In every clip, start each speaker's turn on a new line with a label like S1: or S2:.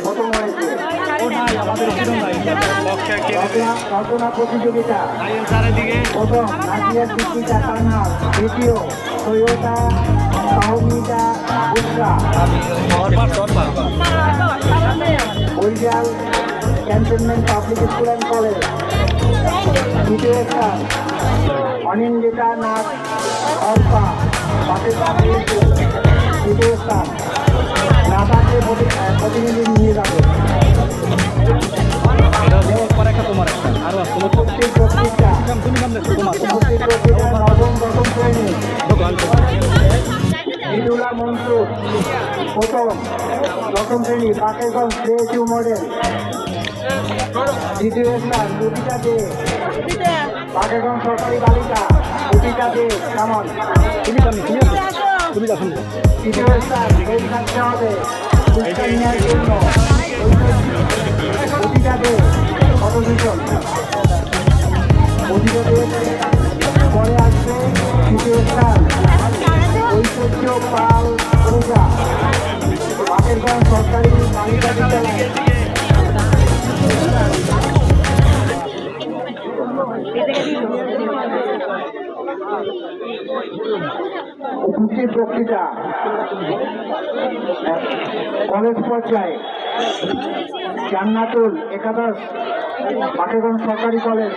S1: প্রথম হয়েছে। রচনা প্রতিযোগিতা প্রথম নাজিয়া সিদ্দিকা তান্না, দ্বিতীয় Syeda Tahmida Bushra, Barishal cantonment public school and college. দ্বিতীয় স্থান অনিন্দিতা নাথ অর্পা, পাকিস্তান। তৃতীয় স্থান নাতাকে প্রতিনিধি নিয়ে যাবে। নবম দশম শ্রেণী ঈদুল্লাহ মনসুর, প্রথম দশম শ্রেণী পাকেরগঞ্জ ক্রিয়েটিভ মডেল। দ্বিতীয় স্থান রুবিকা দে, পাকেরগঞ্জ সরকারি বালিকা। রুবিকা দে কেমন? তৃতীয় স্থান রেল থাকতে হবে পুরস্কার নেওয়ার জন্য। রুবিকা দে অপোজিশন। পরে আসবে তৃতীয় স্থান ঐশ্বর্য পাল পূজা, পাকেরগঞ্জ সরকারি বালিকা বিদ্যালয়। উপস্থিত বক্তৃতা কলেজ পর্যায়ে জান্নাতুল একাদশ, পাকেরগঞ্জ সরকারি কলেজ।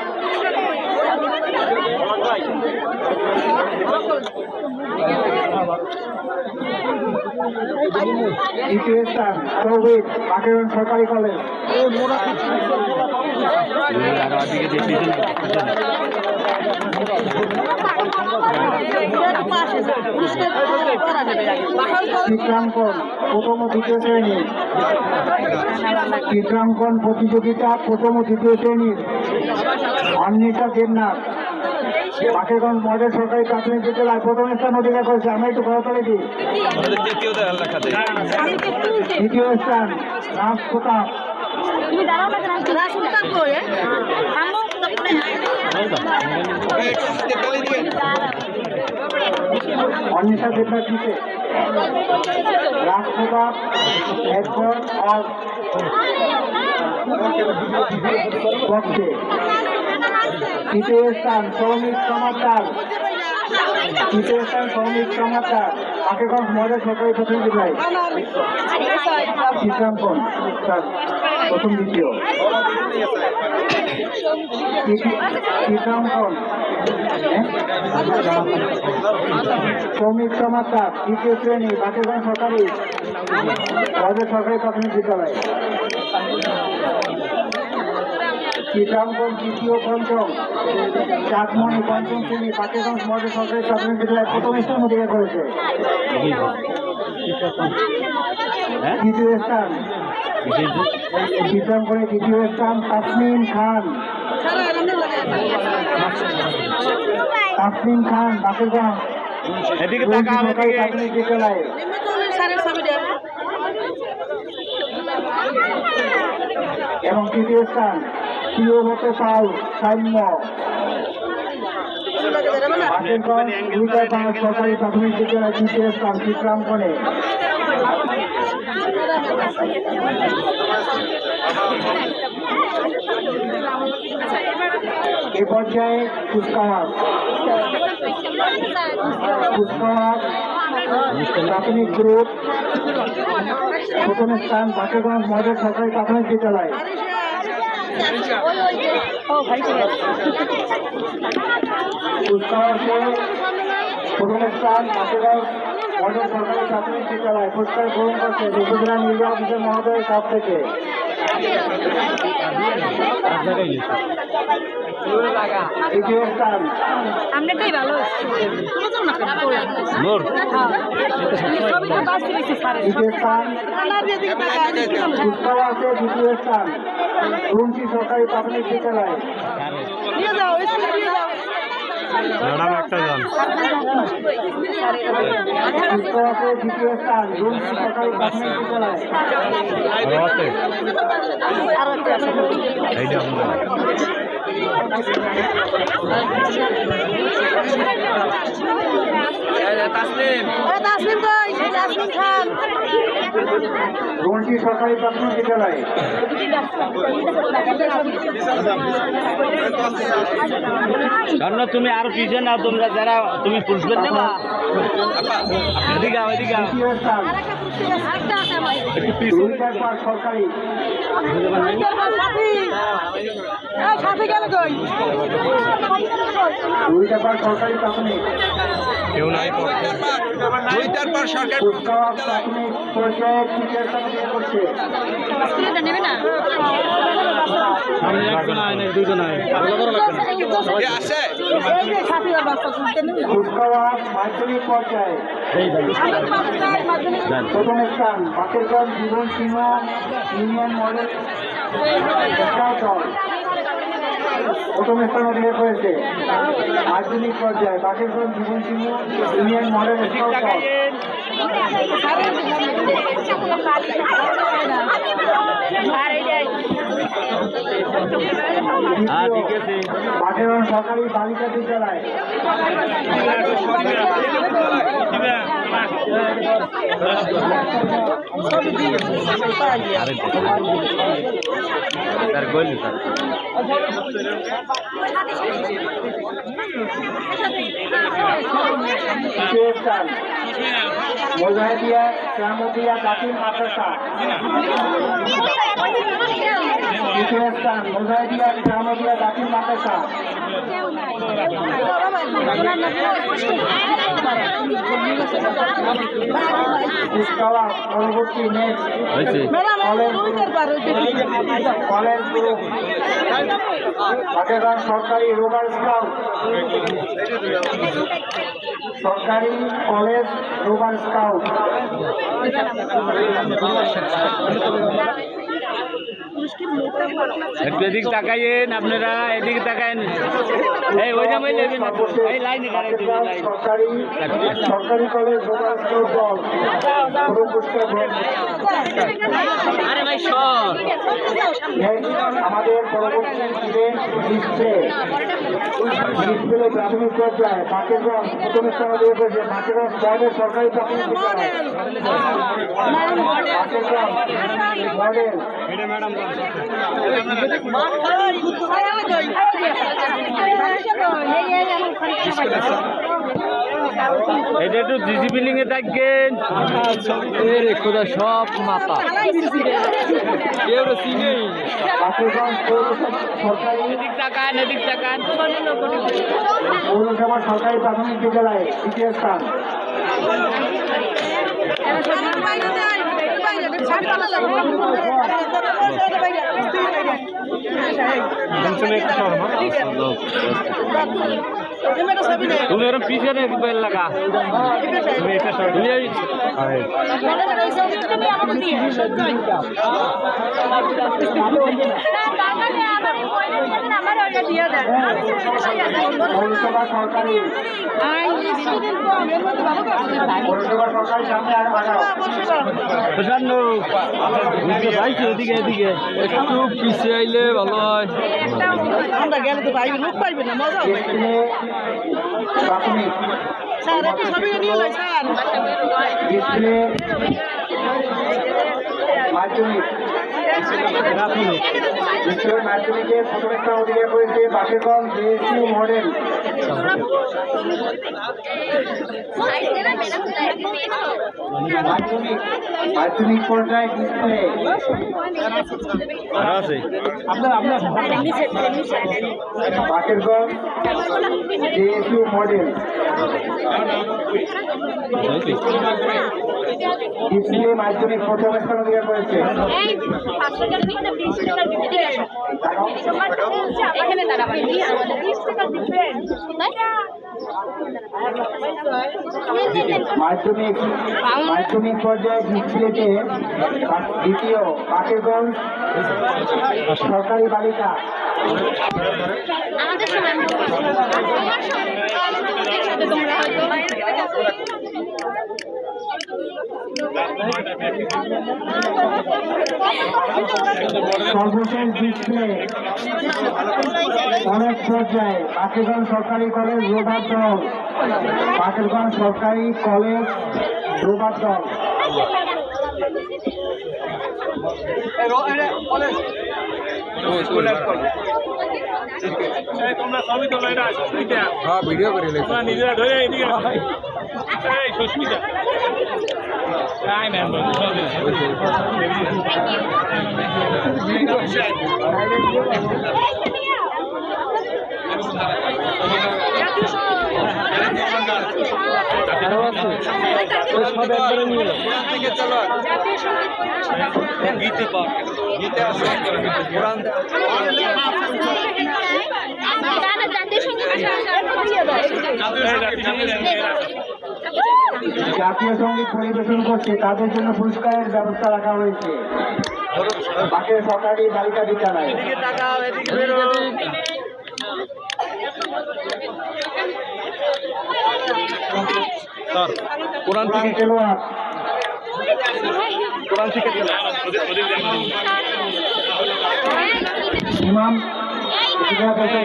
S1: দ্বিতীয় স্থান তৌহিদ, পাকেরগঞ্জ সরকারি কলেজ। চিত্রাঙ্কন প্রথম ও দ্বিতীয় শ্রেণী, চিত্রাঙ্কন প্রতিযোগিতা প্রথম ও দ্বিতীয় শ্রেণীর অন্বিতা দেবনাথ, পাকেরগঞ্জ মডেল সরকারি প্রাথমিক বিদ্যালয় প্রথম স্থান অধিকার করেছে। আমরা একটু করতালি দিই। দ্বিতীয় স্থান রাজ প্রতাপ, অন্বিতা দেবনাথ দিতে রাজ প্রতাপ একবার আর পক্ষে। তৃতীয় স্থান সৌমিক সমাচার, তৃতীয় স্থান সৌমিক সমাচার, পাকেরগঞ্জ মডেল সরকারি প্রাথমিক বিদ্যালয়। চিত্রাঙ্কন প্রথম দ্বিতীয়। চিত্রাঙ্কন সৌমিক সমাচার তৃতীয় শ্রেণী, পাকেরগঞ্জ সরকারি মডেল সরকারি প্রাথমিক বিদ্যালয়। চিত্রাঙ্কন তৃতীয় পঞ্চম চাঁদমণি পঞ্চম শ্রেণী, পাকেরগঞ্জ মডেল সরকারি প্রাথমিক বিদ্যালয় প্রথম স্থান অধিকার করেছে। তৃতীয় স্থান চিত্রাঙ্কনে তৃতীয় স্থান তাসমিন খান, তাসমিন খান, পাকেরগঞ্জ সরকারি প্রাথমিক বিদ্যালয়। এবং তৃতীয় স্থান প্রিয়ব্রত পাল সাম্য, পাকেরগঞ্জ সরকারি প্রাথমিক বিদ্যালয়। তৃতীয় স্থান চিত্রাঙ্কনে। এ পর্যায়ে কুচকাওয়াজ প্রাথমিক গ্রুপ প্রথম স্থান পাকেরগঞ্জ মডেল সরকারি প্রাথমিক বিদ্যালয়। কুচকাওয়াজে প্রথম স্থান পাকেরগঞ্জ মডেল সরকারি প্রাথমিক বিদ্যালয়। পুরস্কার গ্রহণ করছে উপজেলা নির্বাহী অফিসার মহোদয়ের কাছ থেকে। তৃতীয় স্থান দ্বিতীয় স্থান রুমকি সরকারি প্রাথমিক বিদ্যালয়। দ্বিতীয় স্থান রুমকি সরকারি প্রাথমিক বিদ্যালয়। তাসলিম রুলটি সরকারি প্রাথমিক বিদ্যালয়
S2: স্বর্ণ তুমি আরো পিছিয়ে নাও, তোমরা যারা তুমি পুষবেন নেবা এদিকে আও, এদিকে আও।
S1: দ্বিতীয় স্থান রুইটার পার্ক সরকারি রুইটার পার্ক সরকারি প্রাথমিক কুচকাওয়াজ প্রাথমিক পর্যায়ে তৃতীয় স্থান অধিকার করছে কুচকাওয়াজ মাধ্যমিক পর্যায়ে প্রথম স্থান বাকেরগঞ্জ জীবন সিংহ ইউনিয়ন মডেল দল প্রথম স্থান অধিকার করেছে মাধ্যমিক পর্যায়ে বাকেরগঞ্জ জীবন সিংহ ইউনিয়ন মডেল দল বাকেরগঞ্জ সরকারি বালিকা বিদ্যালয় তৃতীয় স্থান মোজাহিদিয়া শ্যামদিয়া কাতিল মাদ্রাসা তৃতীয় স্থান মোজাহিদিয়া শ্যামদিয়া কাতিল মাদ্রাসা কুচকাওয়াজ পরবর্তী নেক্সট কলেজ গ্রুপ বাকেরগঞ্জ সরকারি রোভার স্কাউট সরকারি কলেজ রোভার স্কাউট
S2: একটু এদিকে তাকাইয়েন আপনারা, এদিকে তাকায়েন। এই ওইটা মই লেবেন না, এই লাইনে
S1: সরকারি সরকারি কলেজ রোভার স্কাউট দল পুরো পুরস্কার
S2: আরে ভাই সর
S1: আমাদের পরবর্তী ইভেন্ট ডিসপ্লে প্রাথমিক পর্যায়ে বাকেরগঞ্জ প্রথম স্থান অধিকার করেছে বাকেরগঞ্জ মডেল সরকারি প্রাথমিক বিদ্যালয় বাকেরগঞ্জ মডেল
S2: এটা একটু ডিসিপ্লিন এ থাকবেন। খোদা সব মাথা কেউ চিনেই।
S1: বাকেরগঞ্জ পৌরসভা সরকারি
S2: এদিক তাকান, এদিক তাকান।
S1: পৌরসভা সরকারি প্রাথমিক বিদ্যালয় তৃতীয় স্থান
S2: তুমি ওরকম পিছনে মোবাইল লাগা
S1: পৌরসভা সরকারি পৌরসভা সরকারি সামনে আর আগাও
S2: প্রশান্ত এদিকে এদিকে একটু পিছিয়ে আইলে ভালো হয়।
S3: আমরা গেলে তো পাইবে লোক পাইবে না, মজা হবে।
S1: প্রাথমিক
S3: স্যার একটু ছবি নিয়ে যাই স্যার।
S1: ডিসপ্লে মাধ্যমিক ডিসপ্লে মাধ্যমিকে প্রথম স্থান অধিকার করেছে বাকেরগঞ্জ জেএসইউ মডেল মাধ্যমিক মাধ্যমিক পর্যায়ে ডিসপ্লে বাকেরগঞ্জ জেএসইউ মডেল ডিসপ্লে মাধ্যমিক প্রথম স্থান অধিকার করেছে মাধ্যমিক মাধ্যমিক পর্যায়ে ডিসপ্লেতে দ্বিতীয় বাকেরগঞ্জ সরকারি বালিকা
S4: আমাদের সময় তোমরা হয়তো
S1: সর্বশেষ ডিসপ্লে অনেক পর্যায়ে বাকেরগঞ্জ সরকারি কলেজ রোভার দল বাকেরগঞ্জ সরকারি কলেজ রোবার দল
S5: তোমরা সবই তো লয়রা আছো হ্যাঁ ভিডিও করে তোমরা নিজেরা ধরে এদিকে এই সুস্মিতা নাই ম্যাম
S1: জাতীয় সঙ্গীত পরিবেশন করছে তাদের জন্য পুরস্কারের ব্যবস্থা রাখা হয়েছে বাকের সরকারি বালিকা বিদ্যালয় কোরআন থেকে তেলাওয়াত কোরআন থেকে ইমাম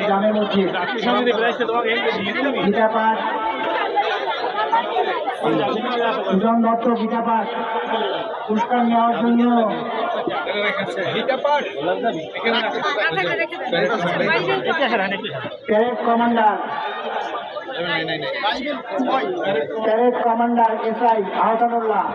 S1: জামে মসজিদ গীতা পাঠ সুজন দত্ত গীতা পাঠ পুরস্কার নেওয়ার জন্য প্যারেড কমান্ডার এসআই আহসানুল্লাহ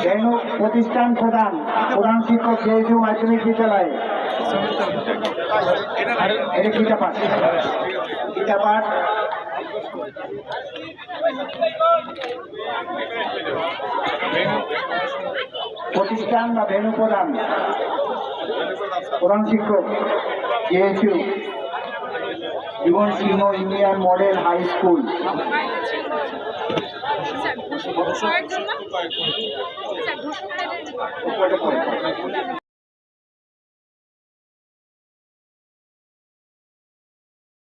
S1: রেণু প্রতিষ্ঠান প্রধান শিক্ষক জেএসইউ মাধ্যমিক বিদ্যালয় গীতা পাঠ প্রতিষ্ঠান বা ভেনু প্রধান শিক্ষক জেএসইউ জীবন সিংহ ইন্ডিয়ান মডেল হাই স্কুল